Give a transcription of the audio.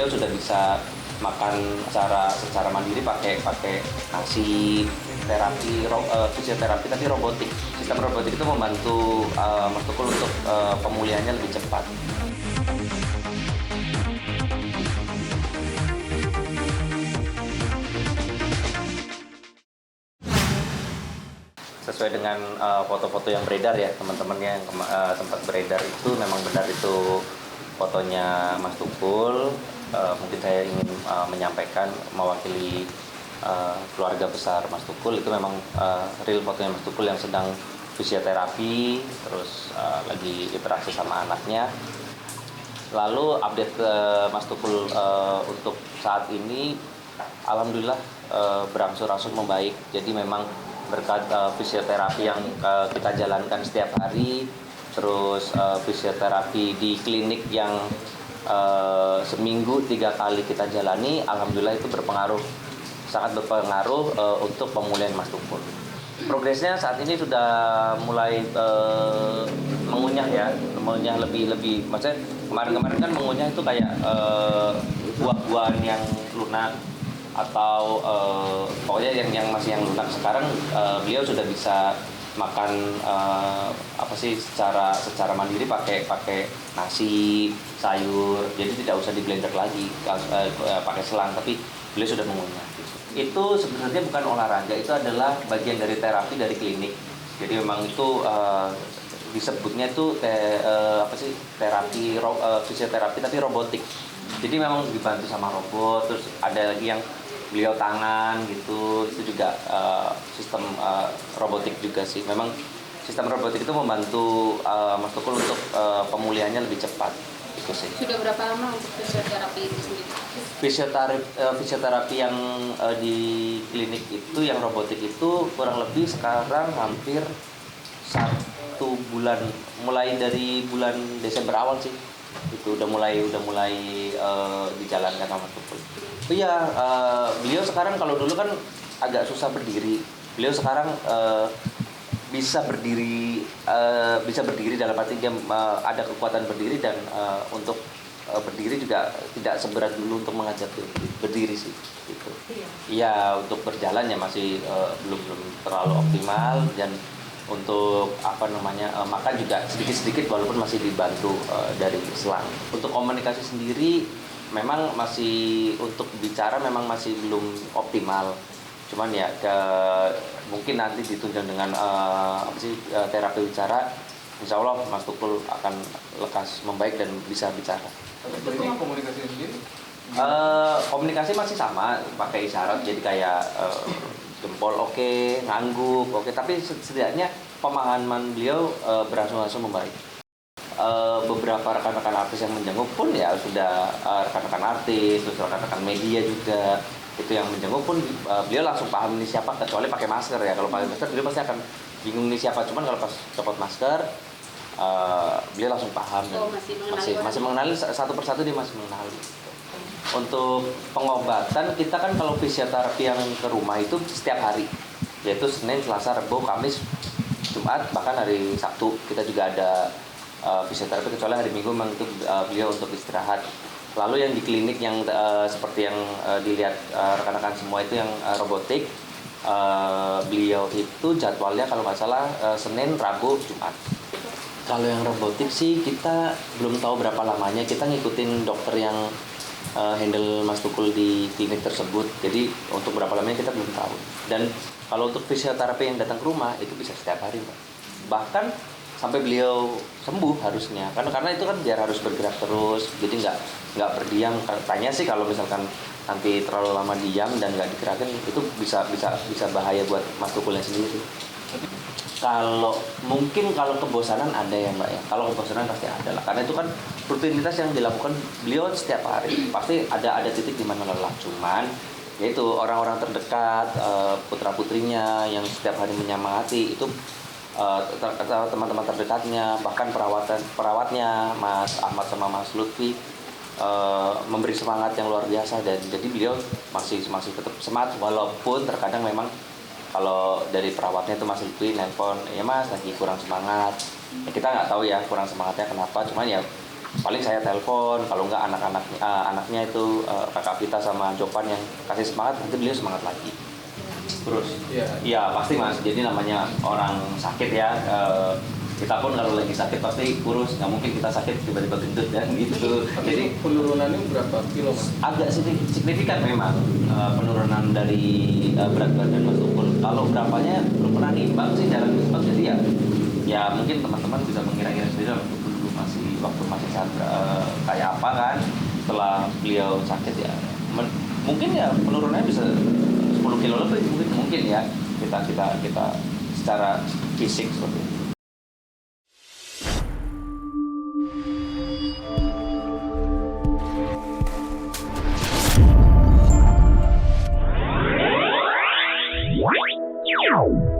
beliau sudah bisa makan secara mandiri pakai nasi, fisioterapi tapi robotik. Sistem robotik itu membantu Mas Tukul untuk pemulihannya lebih cepat. Sesuai dengan foto-foto yang beredar ya, teman-temannya yang sempat beredar itu memang benar itu fotonya Mas Tukul. Mungkin saya ingin menyampaikan mewakili keluarga besar Mas Tukul, itu memang real fotonya Mas Tukul yang sedang fisioterapi, terus lagi interaksi sama anaknya. Lalu update ke Mas Tukul untuk saat ini, alhamdulillah berangsur-angsur membaik. Jadi memang berkat fisioterapi yang kita jalankan setiap hari, terus fisioterapi di klinik yang seminggu 3 kali kita jalani, alhamdulillah itu sangat berpengaruh untuk pemulihan Mas Tukul. Progresnya saat ini sudah mulai mengunyah lebih, maksudnya kemarin kan mengunyah itu kayak buah-buahan yang lunak atau pokoknya yang masih yang lunak. Sekarang beliau sudah bisa makan secara mandiri pakai nasi, sayur, jadi tidak usah di blender lagi pakai selang, tapi beliau sudah mengunyah. Itu sebenarnya bukan olahraga, itu adalah bagian dari terapi dari klinik. Jadi memang itu disebutnya itu fisioterapi tapi robotik. Jadi memang dibantu sama robot, terus ada lagi yang beliau tangan gitu, itu juga sistem robotik juga sih. Memang sistem robotik itu membantu Mas Tukul untuk pemulihannya lebih cepat. Itu sih. Sudah berapa lama untuk fisioterapi itu sendiri? Fisioterapi yang di klinik itu, yang robotik itu kurang lebih sekarang hampir 1 bulan, mulai dari bulan Desember awal sih. Itu udah mulai dijalankan sama Mas Tukul. Iya, beliau sekarang kalau dulu kan agak susah berdiri. Beliau sekarang bisa berdiri dalam arti dia ada kekuatan berdiri, dan untuk berdiri juga tidak seberat dulu untuk mengajak berdiri sih. Gitu. Iya, untuk berjalan ya masih belum terlalu optimal, dan untuk makan juga sedikit-sedikit walaupun masih dibantu dari selang. Untuk komunikasi sendiri memang masih, untuk bicara memang masih belum optimal. Cuman ya mungkin nanti ditunjang dengan terapi bicara, insya Allah Mas Tukul akan lekas membaik dan bisa bicara. Jadi komunikasi sendiri? Komunikasi masih sama, pakai isyarat, jadi kayak jempol oke, ngangguk oke, tapi setidaknya pemahaman beliau berangsur-angsur membaik. Beberapa rekan-rekan artis yang menjenguk pun ya sudah rekan-rekan artis, terus rekan-rekan media juga itu yang menjenguk pun beliau langsung paham ini siapa, kecuali pakai masker ya. Kalau pakai masker beliau pasti akan bingung ini siapa, cuman kalau pas copot masker beliau langsung paham. Masih mengenali satu persatu, dia masih mengenali. Untuk pengobatan kita kan kalau fisioterapi yang ke rumah itu setiap hari, yaitu Senin, Selasa, Rabu, Kamis, Jumat, bahkan hari Sabtu kita juga ada fisioterapi, kecuali hari Minggu memang itu beliau untuk istirahat. Lalu yang di klinik yang seperti yang dilihat rekan-rekan semua itu yang robotik, beliau itu jadwalnya kalau nggak salah Senin, Rabu, Jumat. Kalau yang robotik sih kita belum tahu berapa lamanya, kita ngikutin dokter yang handle Mas Tukul di klinik tersebut. Jadi untuk berapa lamanya kita belum tahu. Dan kalau untuk fisioterapi yang datang ke rumah itu bisa setiap hari, Mbak. Bahkan sampai beliau sembuh harusnya. Karena itu kan biar harus bergerak terus. Jadi nggak berdiam. Katanya sih kalau misalkan nanti terlalu lama diam dan nggak digerakkan, itu bisa bahaya buat Mas Tukulnya sendiri. Kalau kebosanan ada ya Mbak ya. Kalau kebosanan pasti ada lah. Karena itu kan rutinitas yang dilakukan beliau setiap hari. Pasti ada titik di mana lelah. Cuman yaitu orang-orang terdekat, putra-putrinya yang setiap hari menyemangati itu, teman-teman terdekatnya, bahkan perawatnya Mas Ahmad sama Mas Lutfi memberi semangat yang luar biasa. Dan jadi beliau masih tetap semangat, walaupun terkadang memang kalau dari perawatnya itu Mas Lutfi nelpon, ya Mas lagi kurang semangat. Ya, kita nggak tahu ya kurang semangatnya kenapa, cuman ya paling saya telepon, kalau nggak anaknya itu kakak Vita sama Jopan yang kasih semangat, nanti beliau semangat lagi. Terus iya pasti Mas, jadi namanya orang sakit ya, kita pun kalau lagi sakit pasti kurus, nggak mungkin kita sakit tiba-tiba gendut ya gitu. Jadi penurunannya berapa kilo Mas? agak signifikan memang penurunan dari berat badan Mas Tukul. Kalau berapanya belum pernah nimbang sih, jarang nimbang, jadi ya mungkin teman-teman bisa mengira-ngira sendiri lah dulu waktu masih sehat kayak apa kan. Setelah beliau sakit ya mungkin ya penurunannya bisa 10 kilo lebih mungkin ya, kita secara fisik seperti itu. Wow.